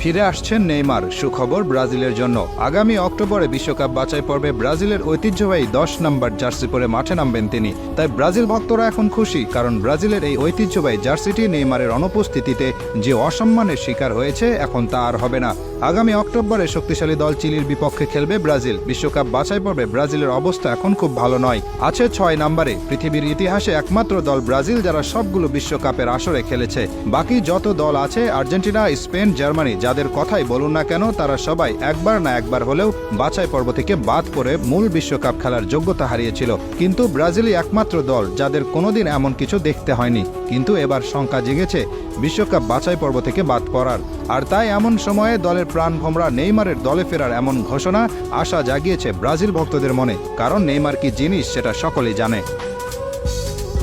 ফিরে আসছেন নেইমার। সুখবর ব্রাজিলের জন্য, আগামী অক্টোবরে বিশ্বকাপ বাছাই পর্বে ব্রাজিলের ঐতিহ্যবাহী 10 নম্বর জার্সি পরে মাঠে নামবেন তিনি। তাই ব্রাজিল ভক্তরা এখন খুশি, কারণ ব্রাজিলের এই ঐতিহ্যবাহী জার্সিটি নেইমারের অনুপস্থিতিতে যে অসম্মানের শিকার হয়েছে, এখন তা আর হবে না। আগামী অক্টোবরে শক্তিশালী দল চিলির বিপক্ষে খেলবে ব্রাজিল। বিশ্বকাপ বাছাই পর্বে ব্রাজিলের অবস্থা এখন খুব ভালো নয়, আছে 6 নম্বরে। পৃথিবীর ইতিহাসে একমাত্র দল ব্রাজিল যারা সবগুলো বিশ্বকাপের আসরে খেলেছে। বাকি যত দল আছে, আর্জেন্টিনা, স্পেন, জার্মানি, যাদের কথাই বলুন না কেন, তারা সবাই একবার না একবার হলেও বাছাই পর্ব থেকে বাদ পড়ে মূল বিশ্বকাপ খেলার যোগ্যতা হারিয়েছিল। কিন্তু ব্রাজিলই একমাত্র দল যাদের কোনোদিন এমন কিছু দেখতে হয়নি। কিন্তু এবার শঙ্কা জেগেছে বিশ্বকাপ বাছাই পর্ব থেকে বাদ পড়ার। আর তাই এমন সময়ে দলের প্রাণভোমরা নেইমারের দলে ফেরার এমন ঘোষণা আশা জাগিয়েছে ব্রাজিল ভক্তদের মনে, কারণ নেইমার কি জিনিস সেটা সকলেই জানে।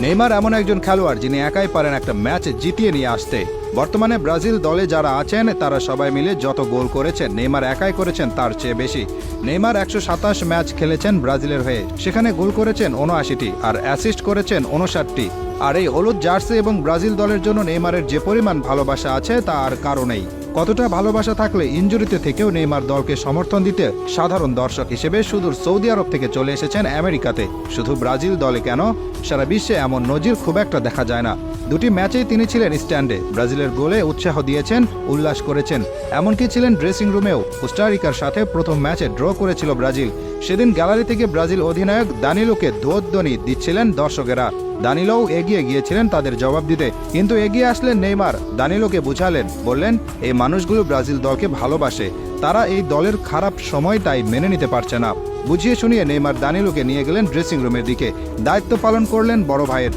নেইমার এমন একজন খেলোয়াড় যিনি একাই পারেন একটা ম্যাচ জিতিয়ে নিয়ে আসতে। বর্তমানে ব্রাজিল দলে যারা আছেন তারা সবাই মিলে যত গোল করেছেন, নেইমার একাই করেছেন তার চেয়ে বেশি। নেইমার 127 ম্যাচ খেলেছেন ব্রাজিলের হয়ে, সেখানে গোল করেছেন 79টি আর অ্যাসিস্ট করেছেন 59টি। আর এই হলুদ জার্সি এবং ব্রাজিল দলের জন্য নেইমারের যে পরিমাণ ভালোবাসা আছে তা আর কারণেই। কতটা ভালোবাসা থাকলে ইনজুরিতে থেকেও নেইমার দলকে সমর্থন দিতে সাধারণ দর্শক হিসেবে সুদূর সৌদি আরব থেকে চলে এসেছেন আমেরিকাতে। শুধু ব্রাজিল দলে কেন, সারা বিশ্বে এমন নজির খুব একটা দেখা যায় না। 2টি ম্যাচেই তিনি ছিলেন স্ট্যান্ডে, ব্রাজিলের গোলে উৎসাহ দিয়েছেন, উল্লাস করেছেন, এমনকি ছিলেন ড্রেসিং রুমেও। কোস্টারিকার সাথে প্রথম ম্যাচে ড্র করেছিল ব্রাজিল। সেদিন গ্যালারি থেকে ব্রাজিল অধিনায়ক দানিলোকে ধ্বনি দিচ্ছিলেন দর্শকেরা। দানিলোও এগিয়ে গিয়েছিলেন তাদের জবাব দিতে, কিন্তু এগিয়ে আসলেন নেইমার, দানিলোকে বুঝালেন, বললেন এই মানুষগুলো ব্রাজিল দলকে ভালোবাসে, তারা এই দলের খারাপ সময়টাই মেনে নিতে পারছে না। বুঝিয়ে শুনিয়ে নেইমার দানিলোকে নিয়ে গেলেন ড্রেসিং রুমের দিকে, দায়িত্ব পালন করলেন বড় ভাইয়ের।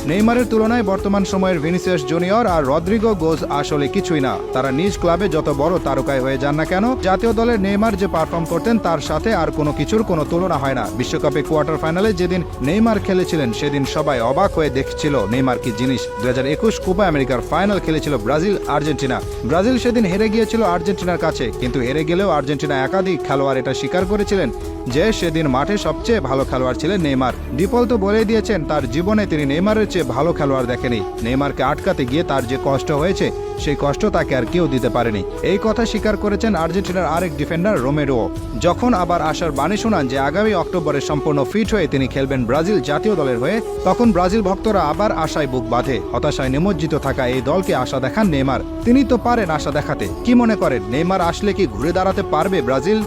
নেইমারের তুলনায় বর্তমান সময়ের ভিনিসিয়াস জুনিয়র আর রদ্রিগো গোজ আসলে কিছুই না। তারা নিজ ক্লাবে যত বড় তারকায় হয়ে যান না কেন, জাতীয় দলের নেইমার যে পারফর্ম করতেন তার সাথে আর কোনো কিছুর কোনো তুলনা হয় না। বিশ্বকাপে কোয়ার্টার ফাইনালে যেদিন নেইমার খেলেছিলেন সেদিন সবাই অবাক হয়ে দেখছিল নেইমার কি জিনিস। 2021 কোপা আমেরিকার ফাইনাল খেলেছিল ব্রাজিল আর্জেন্টিনা। ব্রাজিল সেদিন হেরে গিয়েছিল আর্জেন্টিনার কাছে, কিন্তু হেরে গেলেও আর্জেন্টিনা একাধিক খেলোয়াড় এটা স্বীকার করেছিলেন যে সেদিন মাঠে সবচেয়ে ভালো খেলোয়াড় ছিলেন নেইমার। ডিপল তো বলে দিয়েছেন তার জীবনে তিনি নেইমারের চেয়ে ভালো খেলোয়াড় দেখেনি। নেইমারকে আটকাতে গিয়ে তার যে কষ্ট হয়েছে সেই কষ্ট তাকে আর কেউ দিতে পারেনি, এই কথা স্বীকার করেছেন আর্জেন্টিনার আরেক ডিফেন্ডার রোমেরো। যখন আবার আশার বাণী শোনান যে আগামী অক্টোবরে সম্পূর্ণ ফিট হয়ে তিনি খেলবেন ব্রাজিল জাতীয় দলের হয়ে, তখন ব্রাজিল ভক্তরা আবার আশায় বুক বাঁধে। হতাশায় নিমজ্জিত থাকা এই দলকে আশা দেখান নেইমার। তিনি তো পারেন আশা দেখাতে। কি মনে করেন, নেইমার আসলে কি ঘুরে দাঁড়াতে পারবে ব্রাজিল?